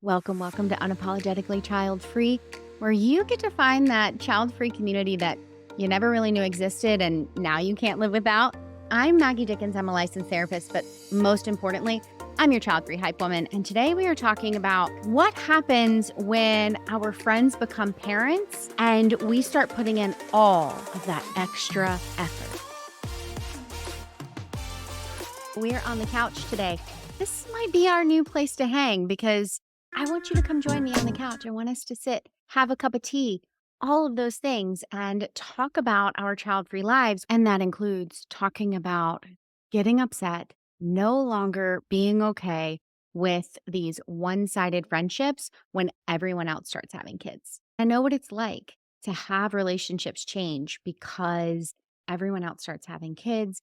Welcome to Unapologetically Child-Free, where you get to find that child-free community that you never really knew existed and now you can't live without. I'm Maggie Dickens. I'm a licensed therapist, but most importantly, I'm your child-free hype woman. And today we are talking about what happens when our friends become parents and we start putting in all of that extra effort. We're on the couch today. This might be our new place to hang because I want you to come join me on the couch. I want us to sit, have a cup of tea, all of those things, and talk about our child-free lives. And that includes talking about getting upset, no longer being okay with these one-sided friendships when everyone else starts having kids. I know what it's like to have relationships change because everyone else starts having kids.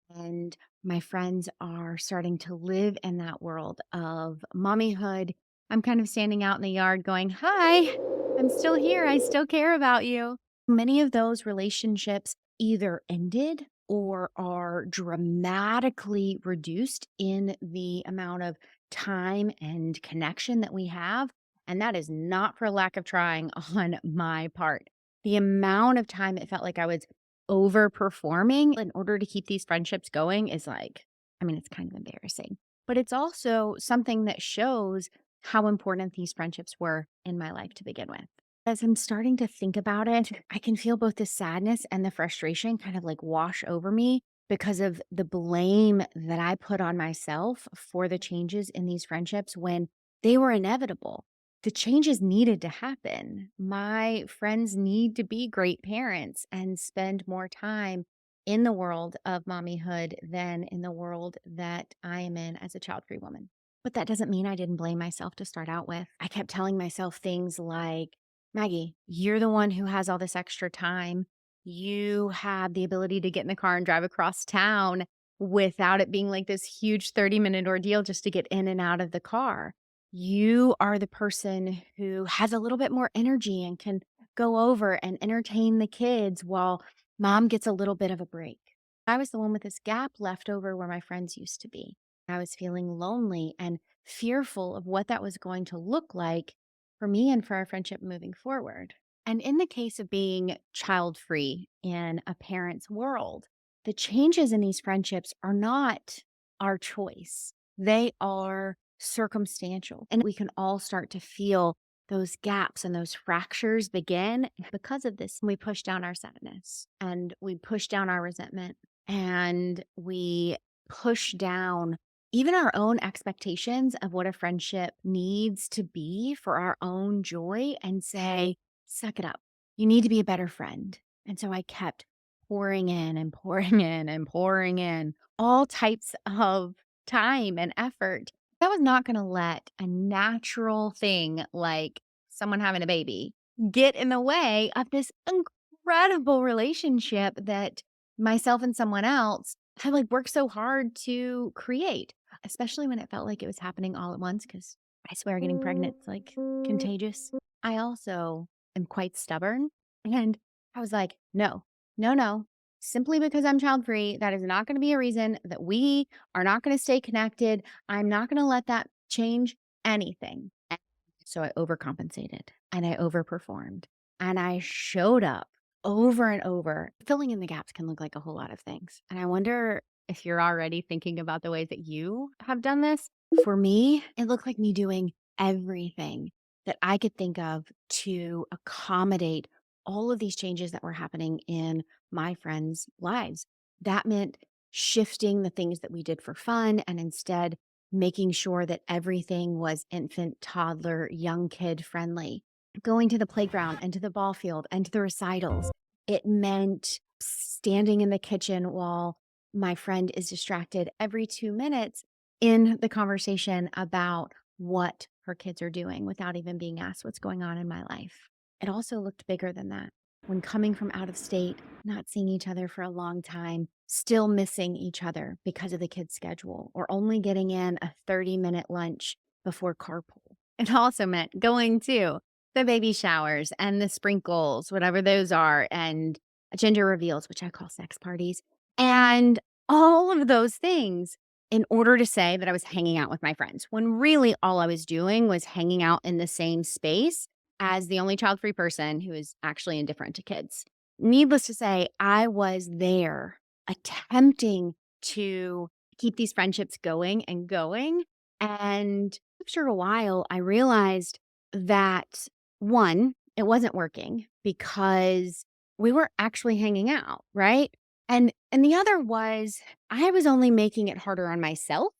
And my friends are starting to live in that world of mommyhood. I'm kind of standing out in the yard going, "Hi, I'm still here. I still care about you." Many of those relationships either ended or are dramatically reduced in the amount of time and connection that we have. And that is not for lack of trying on my part. The amount of time it felt like I was overperforming in order to keep these friendships going is like, I mean, it's kind of embarrassing, but it's also something that shows how important these friendships were in my life to begin with. As I'm starting to think about it, I can feel both the sadness and the frustration kind of like wash over me because of the blame that I put on myself for the changes in these friendships when they were inevitable. The changes needed to happen. My friends need to be great parents and spend more time in the world of mommyhood than in the world that I am in as a child-free woman. But that doesn't mean I didn't blame myself to start out with. I kept telling myself things like, "Maggie, you're the one who has all this extra time. You have the ability to get in the car and drive across town without it being like this huge 30-minute ordeal just to get in and out of the car. You are the person who has a little bit more energy and can go over and entertain the kids while mom gets a little bit of a break." I was the one with this gap left over where my friends used to be. I was feeling lonely and fearful of what that was going to look like for me and for our friendship moving forward. And in the case of being child free in a parent's world, the changes in these friendships are not our choice. They are circumstantial. And we can all start to feel those gaps and those fractures begin because of this. We push down our sadness and we push down our resentment and we push down even our own expectations of what a friendship needs to be for our own joy and say, "Suck it up. You need to be a better friend." And so I kept pouring in and pouring in and pouring in all types of time and effort. That was not going to let a natural thing like someone having a baby get in the way of this incredible relationship that myself and someone else have like worked so hard to create, especially when it felt like it was happening all at once. Cause I swear getting pregnant is like contagious. I also am quite stubborn. And I was like, no, no, no. Simply because I'm child free, that is not going to be a reason that we are not going to stay connected. I'm not going to let that change anything. And so I overcompensated and I overperformed and I showed up over and over. Filling in the gaps can look like a whole lot of things. And I wonder if you're already thinking about the ways that you have done this. For me, it looked like me doing everything that I could think of to accommodate all of these changes that were happening in my friends' lives. That meant shifting the things that we did for fun and instead making sure that everything was infant, toddler, young kid friendly. Going to the playground and to the ball field and to the recitals. It meant standing in the kitchen while my friend is distracted every 2 minutes in the conversation about what her kids are doing without even being asked what's going on in my life. It also looked bigger than that. When coming from out of state, not seeing each other for a long time, still missing each other because of the kids' schedule, or only getting in a 30-minute lunch before carpool. It also meant going to the baby showers and the sprinkles, whatever those are, and gender reveals, which I call sex parties, and all of those things. in order to say that I was hanging out with my friends, when really all I was doing was hanging out in the same space as the only child-free person who is actually indifferent to kids. Needless to say, I was there attempting to keep these friendships going and going, and after a while, I realized that, 1, it wasn't working because we weren't actually hanging out, right? And the other was I was only making it harder on myself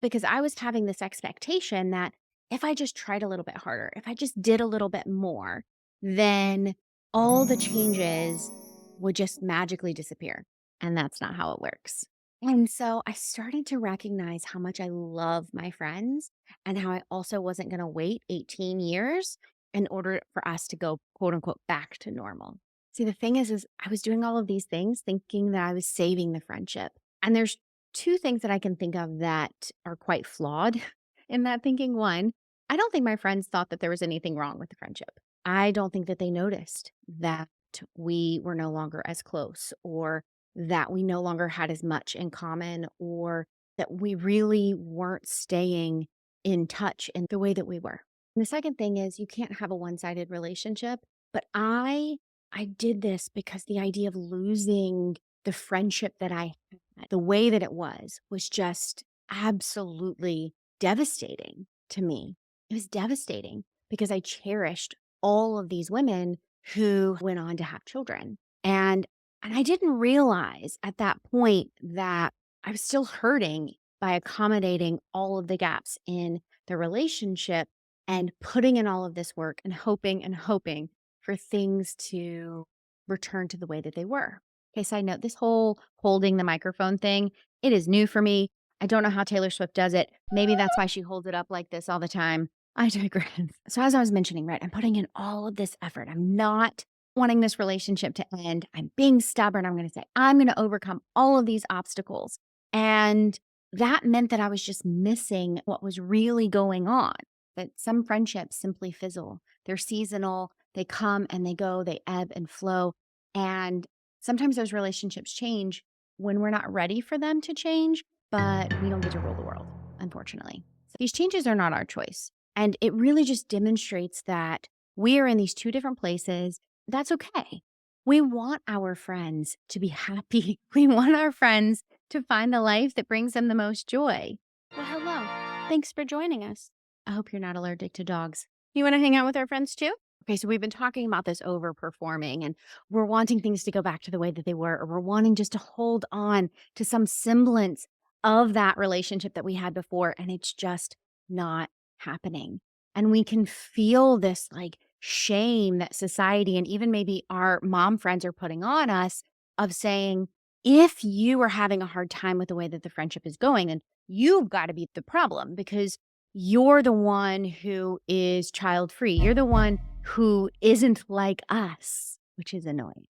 because I was having this expectation that if I just tried a little bit harder, if I just did a little bit more, then all the changes would just magically disappear. And that's not how it works. And so I started to recognize how much I love my friends and how I also wasn't going to wait 18 years in order for us to go quote unquote back to normal. See, the thing is I was doing all of these things thinking that I was saving the friendship. And there's two things that I can think of that are quite flawed in that thinking. One, I don't think my friends thought that there was anything wrong with the friendship. I don't think that they noticed that we were no longer as close or that we no longer had as much in common or that we really weren't staying in touch in the way that we were. And the second thing is you can't have a one-sided relationship, but I did this because the idea of losing the friendship that I had, the way that it was just absolutely devastating to me. It was devastating because I cherished all of these women who went on to have children. And I didn't realize at that point that I was still hurting by accommodating all of the gaps in the relationship and putting in all of this work and hoping for things to return to the way that they were. Okay, side note, this whole holding the microphone thing, it is new for me. I don't know how Taylor Swift does it. Maybe that's why she holds it up like this all the time. I digress. So as I was mentioning, right, I'm putting in all of this effort. I'm not wanting this relationship to end. I'm being stubborn. I'm going to say, I'm going to overcome all of these obstacles. And that meant that I was just missing what was really going on. That some friendships simply fizzle. They're seasonal. They come and they go. They ebb and flow. And sometimes those relationships change when we're not ready for them to change, but we don't get to rule the world, unfortunately. So these changes are not our choice. And it really just demonstrates that we are in these two different places. That's okay. We want our friends to be happy. We want our friends to find the life that brings them the most joy. Well, hello. Thanks for joining us. I hope you're not allergic to dogs. You want to hang out with our friends too? Okay, so we've been talking about this overperforming and we're wanting things to go back to the way that they were, or we're wanting just to hold on to some semblance of that relationship that we had before, and it's just not happening. And we can feel this like shame that society and even maybe our mom friends are putting on us of saying, if you are having a hard time with the way that the friendship is going, then you've got to be the problem because you're the one who is child free. You're the one who isn't like us, which is annoying.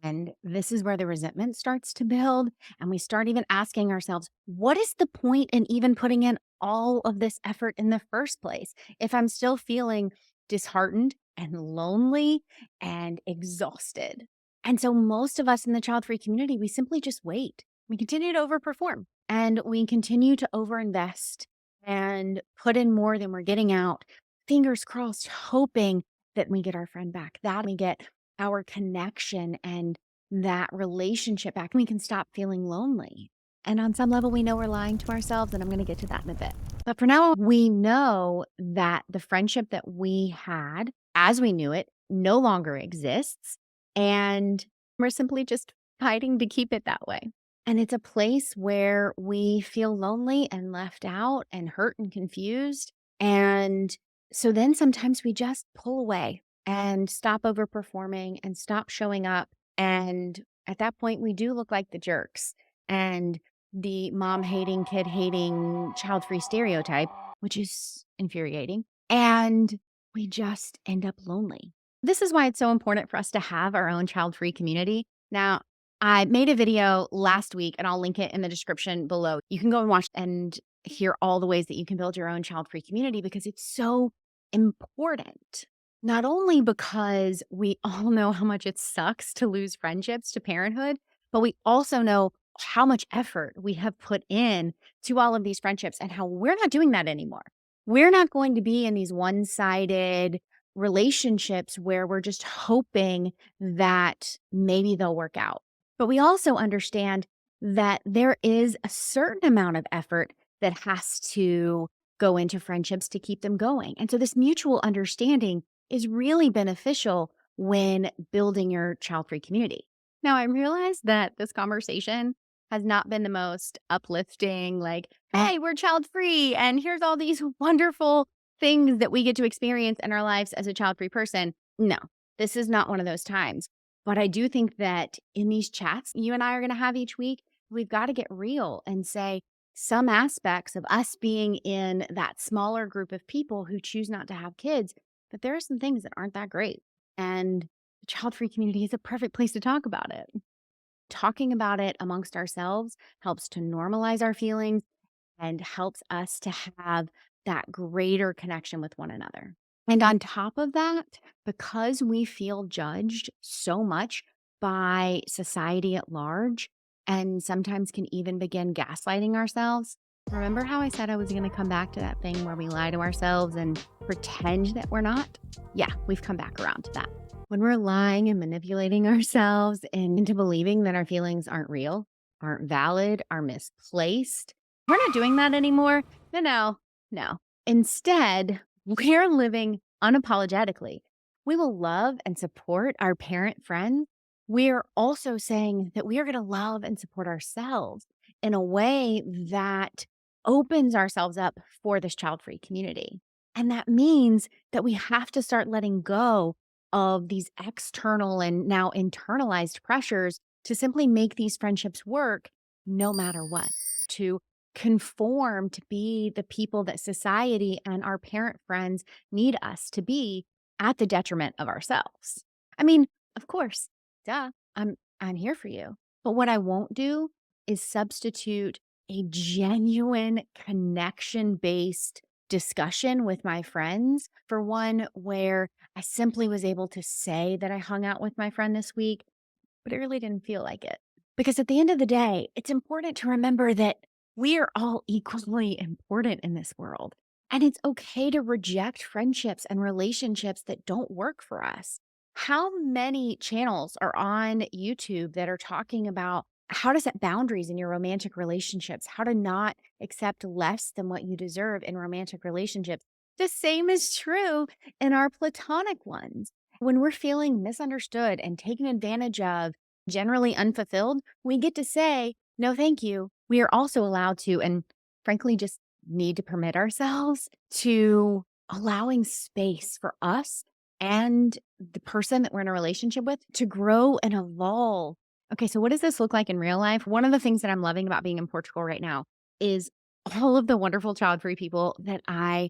And this is where the resentment starts to build. And we start even asking ourselves, what is the point in even putting in all of this effort in the first place if I'm still feeling disheartened and lonely and exhausted? And so, most of us in the child free community, we simply just wait. We continue to overperform and we continue to overinvest and put in more than we're getting out, fingers crossed, hoping that we get our friend back, that we get our connection and that relationship back. We can stop feeling lonely. And on some level, we know we're lying to ourselves, and I'm going to get to that in a bit. But for now, we know that the friendship that we had as we knew it no longer exists. And we're simply just fighting to keep it that way. And it's a place where we feel lonely and left out and hurt and confused. And so then sometimes we just pull away and stop overperforming and stop showing up. And at that point, we do look like the jerks and the mom hating, kid hating, child free stereotype, which is infuriating. And we just end up lonely. This is why it's so important for us to have our own child free community. Now, I made a video last week and I'll link it in the description below. You can go and watch and hear all the ways that you can build your own child free community because it's so important. Not only because we all know how much it sucks to lose friendships to parenthood, but we also know how much effort we have put in to all of these friendships and how we're not doing that anymore. We're not going to be in these one-sided relationships where we're just hoping that maybe they'll work out. But we also understand that there is a certain amount of effort that has to go into friendships to keep them going. And so this mutual understanding is really beneficial when building your child-free community. Now, I realize that this conversation has not been the most uplifting, like, hey, we're child-free, and here's all these wonderful things that we get to experience in our lives as a child-free person. No, this is not one of those times. But I do think that in these chats you and I are going to have each week, we've got to get real and say some aspects of us being in that smaller group of people who choose not to have kids, that there are some things that aren't that great. And the child-free community is a perfect place to talk about it. Talking about it amongst ourselves helps to normalize our feelings and helps us to have that greater connection with one another. And on top of that, because we feel judged so much by society at large, and sometimes can even begin gaslighting ourselves. Remember how I said I was going to come back to that thing where we lie to ourselves and pretend that we're not? Yeah, we've come back around to that. When we're lying and manipulating ourselves into believing that our feelings aren't real, aren't valid, are misplaced, we're not doing that anymore. No. Instead, we're living unapologetically. We will love and support our parent friends. We're also saying that we are going to love and support ourselves in a way that opens ourselves up for this child-free community. And that means that we have to start letting go of these external and now internalized pressures to simply make these friendships work no matter what, to conform to be the people that society and our parent friends need us to be at the detriment of ourselves. I mean, of course, duh, I'm here for you. But what I won't do is substitute a genuine connection-based discussion with my friends for one where I simply was able to say that I hung out with my friend this week, but it really didn't feel like it. Because at the end of the day, it's important to remember that we are all equally important in this world. And it's okay to reject friendships and relationships that don't work for us. How many channels are on YouTube that are talking about how to set boundaries in your romantic relationships, how to not accept less than what you deserve in romantic relationships? The same is true in our platonic ones. When we're feeling misunderstood and taken advantage of, generally unfulfilled, we get to say, no, thank you. We are also allowed to, and frankly, just need to permit ourselves to allowing space for us and the person that we're in a relationship with to grow and evolve. Okay, so what does this look like in real life? One of the things that I'm loving about being in Portugal right now is all of the wonderful child-free people that I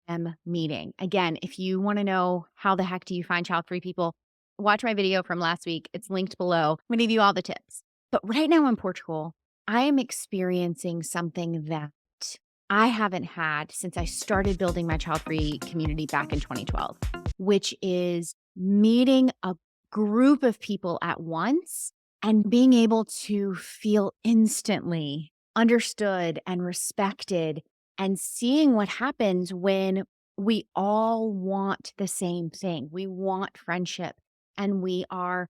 am meeting. Again, if you want to know how the heck do you find child-free people, watch my video from last week. It's linked below. I'm going to give you all the tips. But right now in Portugal, I am experiencing something that I haven't had since I started building my child-free community back in 2012, which is meeting a group of people at once and being able to feel instantly understood and respected and seeing what happens when we all want the same thing. We want friendship and we are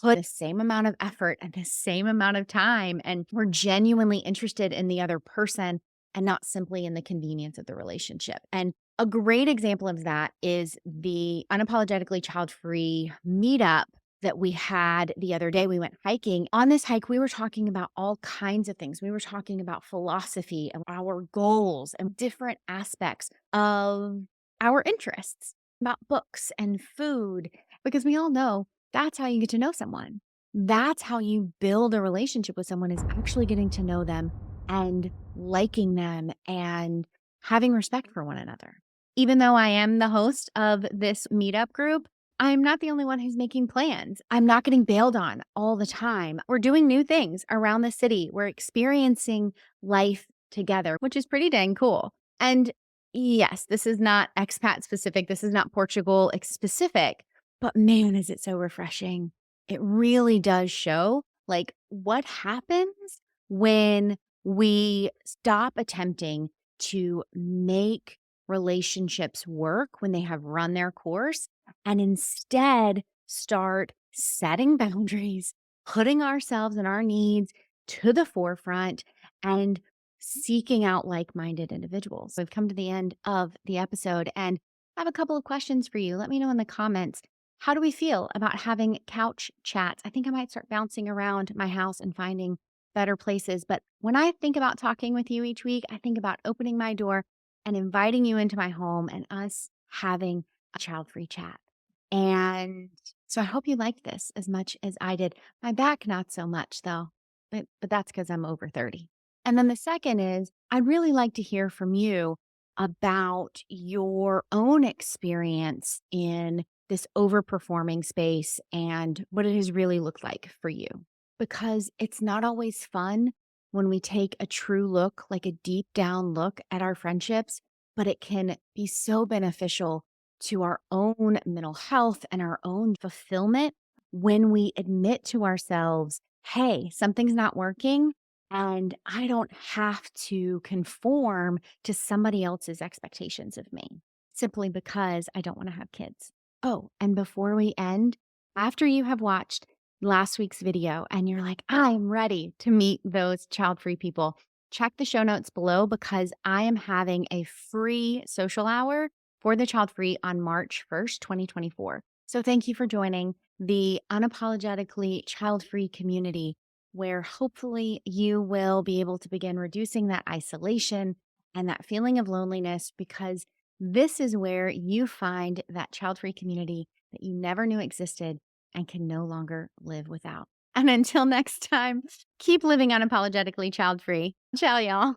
put the same amount of effort and the same amount of time, and we're genuinely interested in the other person and not simply in the convenience of the relationship. And a great example of that is the Unapologetically Child-Free meetup that we had the other day. We went hiking. On this hike, we were talking about all kinds of things. We were talking about philosophy and our goals and different aspects of our interests, about books and food, because we all know that's how you get to know someone. That's how you build a relationship with someone, is actually getting to know them and liking them and having respect for one another. Even though I am the host of this meetup group, I'm not the only one who's making plans. I'm not getting bailed on all the time. We're doing new things around the city. We're experiencing life together, which is pretty dang cool. And yes, this is not expat specific. This is not Portugal specific. But man, is it so refreshing. It really does show Like, what happens when we stop attempting to make relationships work when they have run their course and instead start setting boundaries, putting ourselves and our needs to the forefront, and seeking out like minded individuals? We've come to the end of the episode, and I have a couple of questions for you. Let me know in the comments. How do we feel about having couch chats? I think I might start bouncing around my house and finding better places. But when I think about talking with you each week, I think about opening my door and inviting you into my home and us having a child free chat. And so I hope you liked this as much as I did. My back, not so much though, but that's because I'm over 30. And then the second is I'd really like to hear from you about your own experience in this overperforming space and what it has really looked like for you. Because it's not always fun when we take a true look, like a deep down look at our friendships, but it can be so beneficial to our own mental health and our own fulfillment when we admit to ourselves, hey, something's not working. And I don't have to conform to somebody else's expectations of me simply because I don't want to have kids. Oh, and before we end, after you have watched last week's video and you're like, I'm ready to meet those child free people, check the show notes below because I am having a free social hour for the child free on March 1st, 2024. So thank you for joining the Unapologetically Child Free community, where hopefully you will be able to begin reducing that isolation and that feeling of loneliness, because this is where you find that child free community that you never knew existed and can no longer live without. And until next time, keep living unapologetically child free. Ciao, y'all.